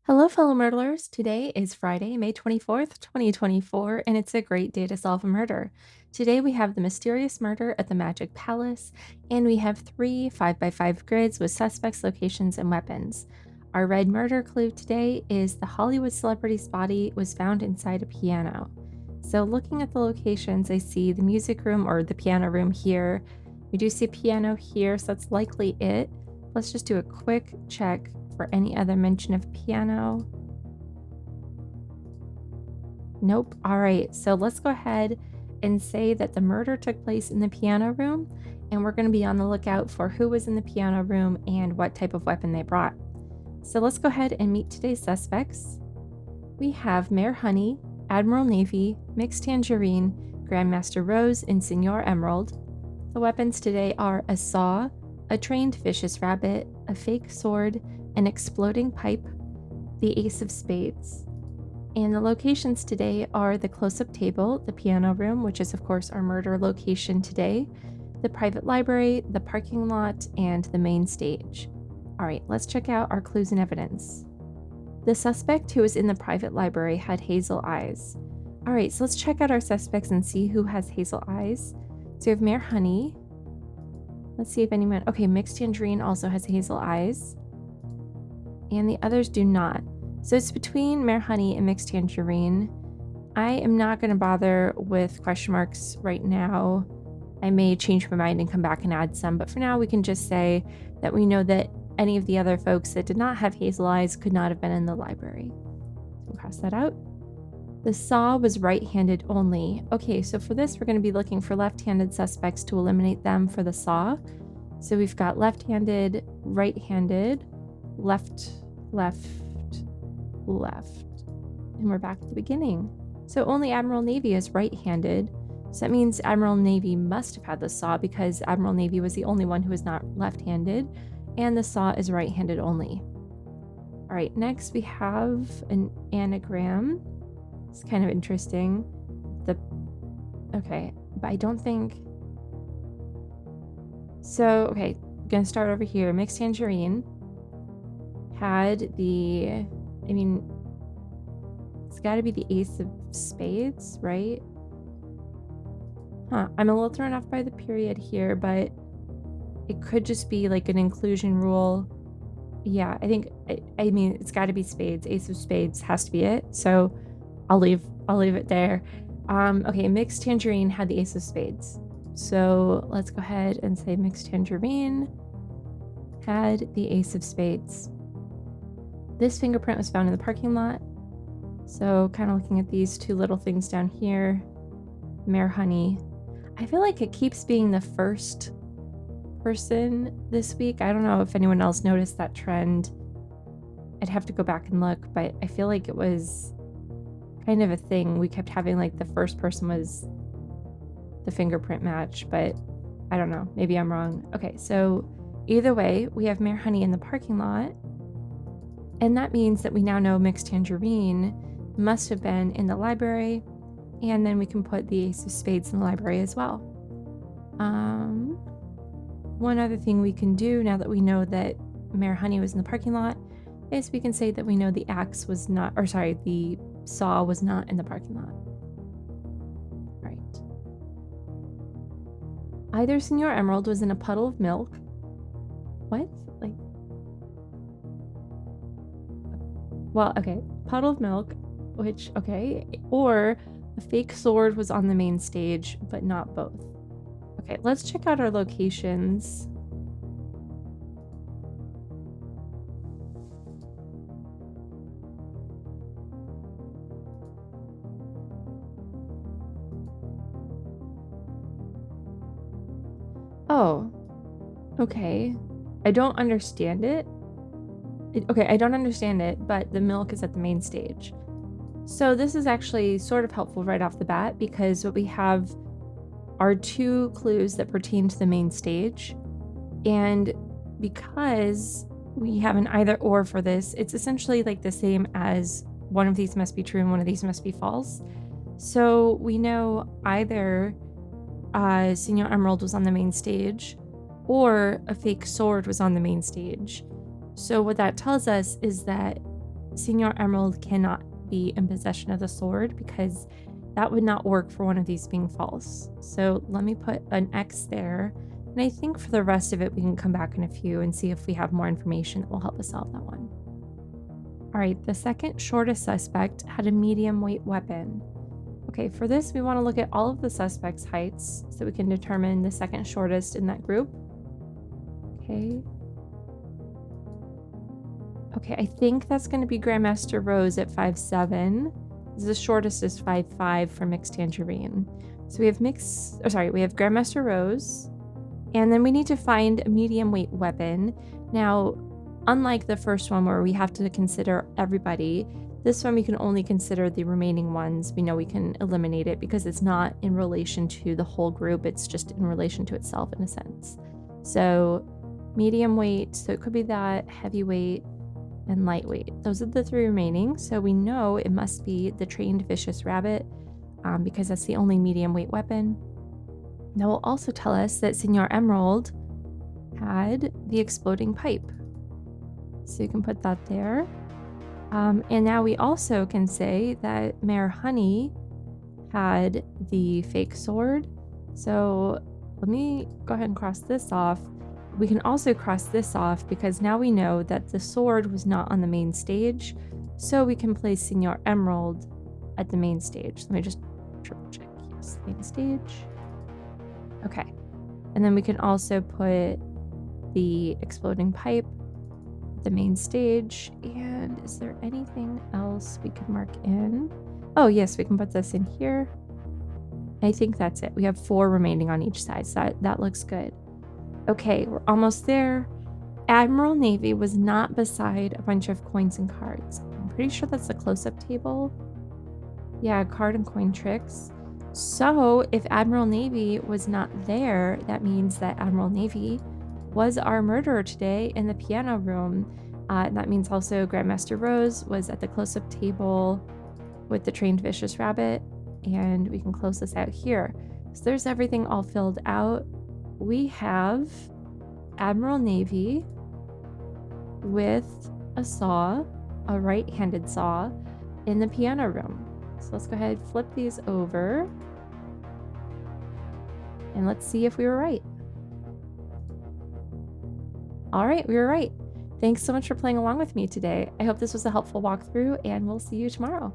Hello, fellow murderers. Today is Friday, May 24th, 2024, and it's a great day to solve a murder. Today we have the mysterious murder at the Magic Palace, and we have 3 5x5 grids with suspects, locations, and weapons. Our red murder clue today is the Hollywood celebrity's body was found inside a piano. So, looking at the locations, I see the music room or the piano room here. We do see a piano here, so that's likely it. Let's just do a quick check for any other mention of piano. Nope. All right, so let's go ahead and say that the murder took place in the piano room, and we're going to be on the lookout for who was in the piano room and what type of weapon they brought. So let's go ahead and meet today's suspects. We have Mayor Honey, Admiral Navy, Mixed Tangerine, Grandmaster Rose, and Senor Emerald. The weapons today are a saw, a trained vicious rabbit, a fake sword, an exploding pipe, the ace of spades. And the locations today are the close-up table, the piano room, which is of course our murder location today, the private library, the parking lot, and the main stage. All right, let's check out our clues and evidence. The suspect who was in the private library had hazel eyes. All right, so let's check out our suspects and see who has hazel eyes. So we have Mayor Honey. Let's see if anyone... Okay, Mixed Tangerine also has hazel eyes. And the others do not. So it's between Mayor Honey and Mixed Tangerine. I am not going to bother with question marks right now. I may change my mind and come back and add some, but for now we can just say that we know that any of the other folks that did not have hazel eyes could not have been in the library. We'll cross that out. The saw was right-handed only. Okay, so for this we're going to be looking for left-handed suspects to eliminate them for the saw. So we've got left-handed, right-handed, left, left, and we're back at the beginning. So only Admiral Navy is right-handed, so that means Admiral Navy must have had the saw because Admiral Navy was the only one who was not left-handed, and the saw is right-handed only. All right, next we have an anagram. It's kind of interesting. Okay, but I don't think... So, okay, I'm gonna start over here. Mixed Tangerine had the... I mean, it's got to be the ace of spades, right? Huh, I'm a little thrown off by the period here, but it could just be like an inclusion rule. Yeah, I mean, it's got to be spades. Ace of spades has to be it. So I'll leave it there. Okay, Mixed Tangerine had the ace of spades. So let's go ahead and say Mixed Tangerine had the ace of spades. This fingerprint was found in the parking lot. So kind of looking at these two little things down here. Mayor Honey. I feel like it keeps being the first person this week. I don't know if anyone else noticed that trend. I'd have to go back and look, but I feel like it was kind of a thing. We kept having like the first person was the fingerprint match, but I don't know. Maybe I'm wrong. Okay, so either way, we have Mayor Honey in the parking lot. And that means that we now know Mixed Tangerine must have been in the library. And then we can put the ace of spades in the library as well. One other thing we can do now that we know that Mayor Honey was in the parking lot is we can say that we know the axe was not, or sorry, the saw was not in the parking lot. Right. Either Senor Emerald was in a puddle of milk. What? Like... Well, okay, puddle of milk, which, okay, or a fake sword was on the main stage, but not both. Okay, let's check out our locations. Oh, okay. I don't understand it. Okay, I don't understand it, but the milk is at the main stage. So this is actually sort of helpful right off the bat because what we have are two clues that pertain to the main stage. And because we have an either or for this, it's essentially like the same as one of these must be true and one of these must be false. So we know either Senor Emerald was on the main stage or a fake sword was on the main stage. So what that tells us is that Senor Emerald cannot be in possession of the sword because that would not work for one of these being false. So let me put an X there. And I think for the rest of it, we can come back in a few and see if we have more information that will help us solve that one. All right, the second shortest suspect had a medium weight weapon. Okay, for this, we want to look at all of the suspects' heights so we can determine the second shortest in that group. Okay. Okay, I think that's going to be Grandmaster Rose at 5'7". The shortest is 5'5" for Mixed Tangerine. So we have we have Grandmaster Rose, and then we need to find a medium weight weapon. Now, unlike the first one where we have to consider everybody, this one we can only consider the remaining ones. We know we can eliminate it because it's not in relation to the whole group. It's just in relation to itself in a sense. So medium weight, so it could be that, heavyweight, and lightweight. Those are the three remaining. So we know it must be the trained vicious rabbit because that's the only medium weight weapon. That will also tell us that Senor Emerald had the exploding pipe. So you can put that there. And now we also can say that Mayor Honey had the fake sword. So let me go ahead and cross this off. We can also cross this off because now we know that the sword was not on the main stage. So we can place Senor Emerald at the main stage. Let me just triple check. Yes, main stage. Okay. And then we can also put the exploding pipe at the main stage. And is there anything else we could mark in? Oh, yes, we can put this in here. I think that's it. We have 4 remaining on each side. So that looks good. Okay, we're almost there. Admiral Navy was not beside a bunch of coins and cards. I'm pretty sure that's the close-up table. Yeah, card and coin tricks. So if Admiral Navy was not there, that means that Admiral Navy was our murderer today in the piano room. And that means also Grandmaster Rose was at the close-up table with the trained vicious rabbit. And we can close this out here. So there's everything all filled out. We have Admiral Navy with a saw, a right-handed saw, in the piano room. So let's go ahead and flip these over. And let's see if we were right. All right, we were right. Thanks so much for playing along with me today. I hope this was a helpful walkthrough, and we'll see you tomorrow.